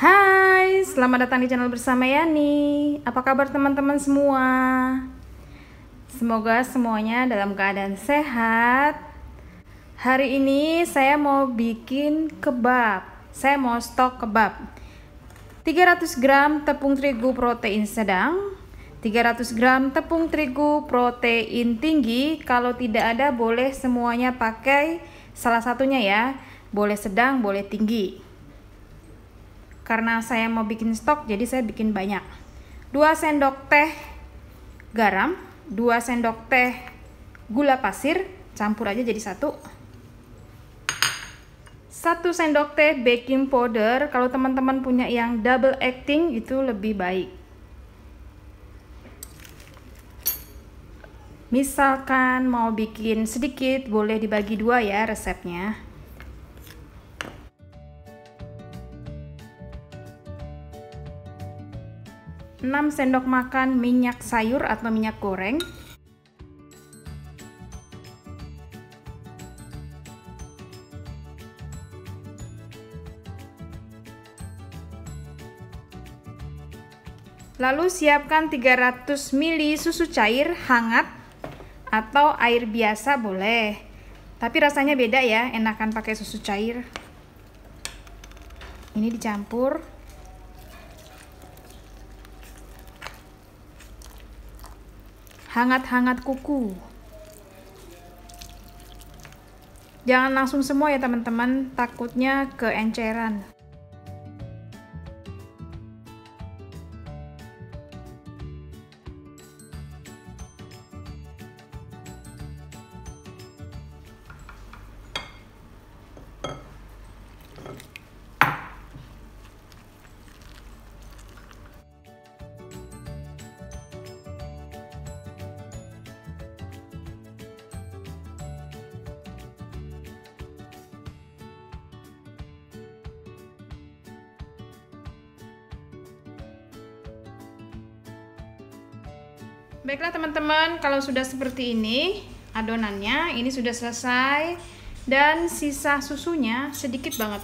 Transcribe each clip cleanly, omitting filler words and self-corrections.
Hai, selamat datang di channel bersama Yani. Apa kabar teman-teman semua? Semoga semuanya dalam keadaan sehat. Hari ini saya mau bikin kebab. Saya mau stok kebab. 300 gram tepung terigu protein sedang, 300 gram tepung terigu protein tinggi. Kalau tidak ada boleh semuanya pakai salah satunya ya. Boleh sedang, boleh tinggi. Karena saya mau bikin stok, jadi saya bikin banyak. 2 sendok teh garam, 2 sendok teh gula pasir, campur aja jadi 1 sendok teh baking powder. Kalau teman-teman punya yang double acting itu lebih baik. Misalkan mau bikin sedikit, boleh dibagi 2 ya resepnya. 6 sendok makan minyak sayur atau minyak goreng, 'Lalu siapkan 300 ml susu cair hangat atau air biasa boleh, tapi rasanya beda ya, enakan pakai susu cair. Ini dicampur. Hangat-hangat kuku. Jangan langsung semua ya teman-teman, takutnya keenceran. Baiklah teman-teman, kalau sudah seperti ini adonannya, ini sudah selesai dan sisa susunya sedikit banget,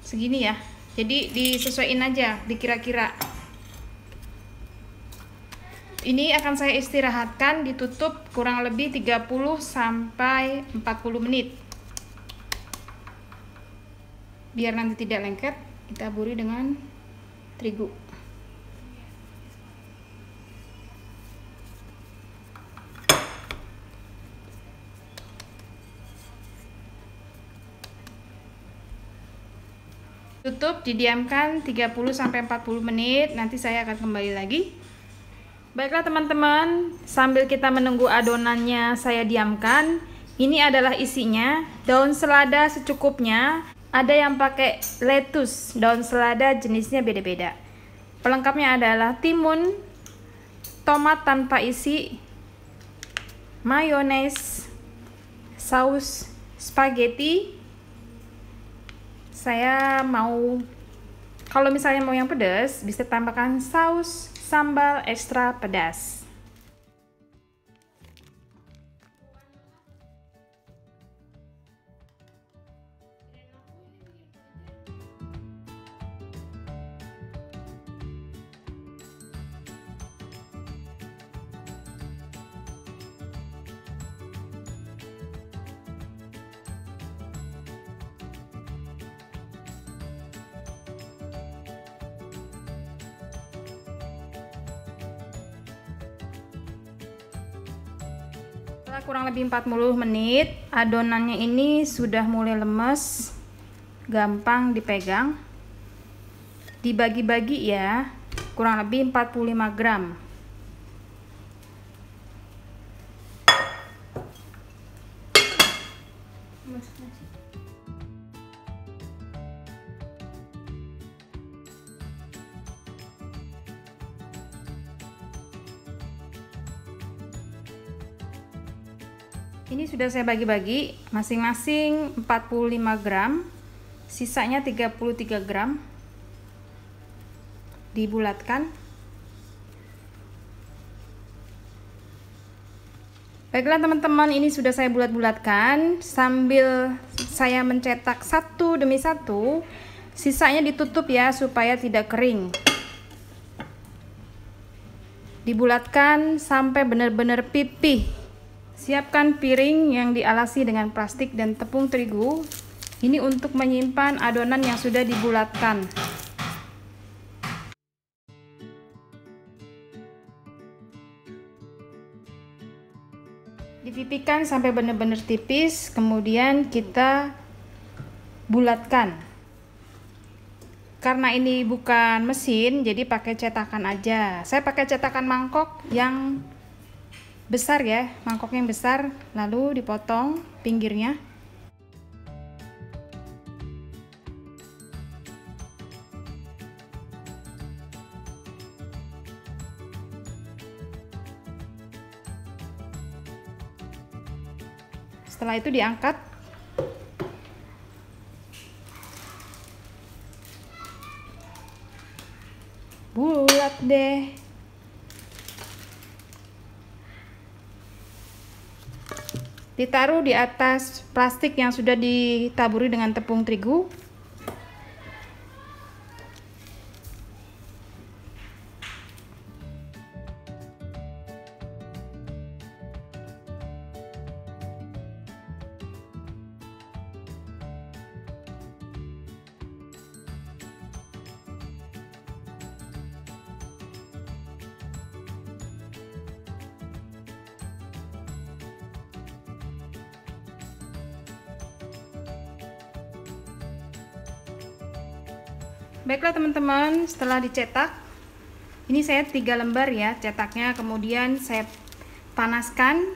segini ya, jadi disesuaiin aja, dikira-kira. Ini akan saya istirahatkan, ditutup kurang lebih 30 sampai 40 menit biar nanti tidak lengket. Kita taburi dengan terigu. Tutup, didiamkan 30 sampai 40 menit. Nanti saya akan kembali lagi. Baiklah teman-teman, sambil kita menunggu adonannya saya diamkan, ini adalah isinya. Daun selada secukupnya. Ada yang pakai lettuce, daun selada jenisnya beda-beda. Pelengkapnya adalah timun, tomat tanpa isi, mayones, saus spaghetti. Saya mau, kalau misalnya mau yang pedas, bisa tambahkan saus sambal ekstra pedas. Kurang lebih 40 menit, adonannya ini sudah mulai lemes, gampang dipegang. Dibagi-bagi ya, kurang lebih 45 gram. Ini sudah saya bagi-bagi, masing-masing 45 gram, sisanya 33 gram. Dibulatkan. Baiklah teman-teman, ini sudah saya bulat-bulatkan. Sambil saya mencetak satu demi satu, Sisanya ditutup ya supaya tidak kering. Dibulatkan sampai benar-benar pipih. Siapkan piring yang dialasi dengan plastik dan tepung terigu. Ini untuk menyimpan adonan yang sudah dibulatkan. Dipipihkan sampai benar-benar tipis, kemudian kita bulatkan. Karena ini bukan mesin, jadi pakai cetakan aja. Saya pakai cetakan mangkok yang besar ya, mangkok yang besar, lalu dipotong pinggirnya. Setelah itu diangkat. Bulat deh. Ditaruh di atas plastik yang sudah ditaburi dengan tepung terigu. Baiklah teman-teman, setelah dicetak, ini saya 3 lembar ya cetaknya, kemudian saya panaskan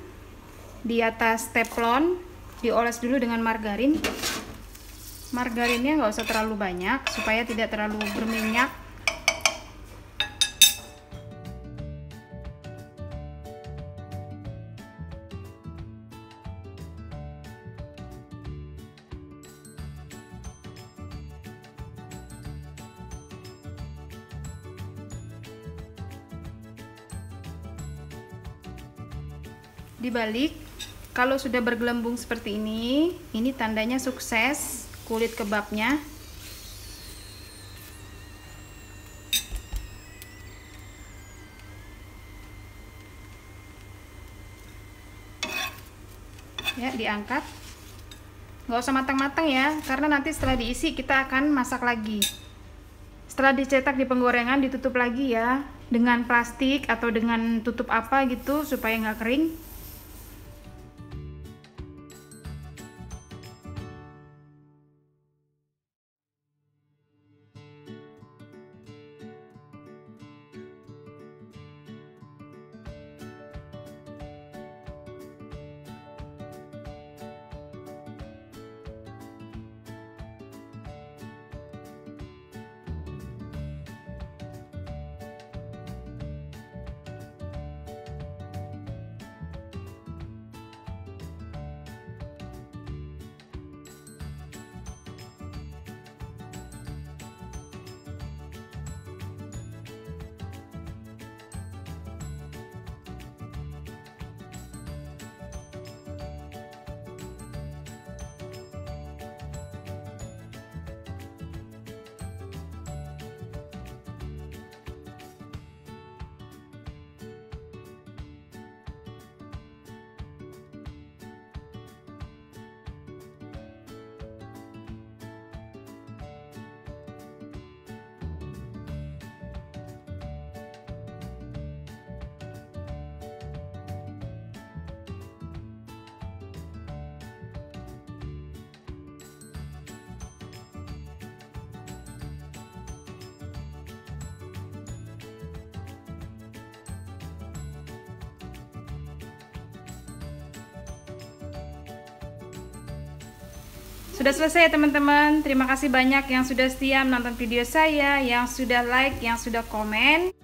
di atas teflon, dioles dulu dengan margarin. Margarinnya nggak usah terlalu banyak supaya tidak terlalu berminyak. Dibalik, kalau sudah bergelembung seperti ini tandanya sukses kulit kebabnya. Ya, diangkat. Nggak usah matang-matang ya, karena nanti setelah diisi kita akan masak lagi. Setelah dicetak di penggorengan, ditutup lagi ya dengan plastik atau dengan tutup apa gitu supaya nggak kering. Sudah selesai ya teman-teman. Terima kasih banyak yang sudah setia menonton video saya, yang sudah like, yang sudah komen.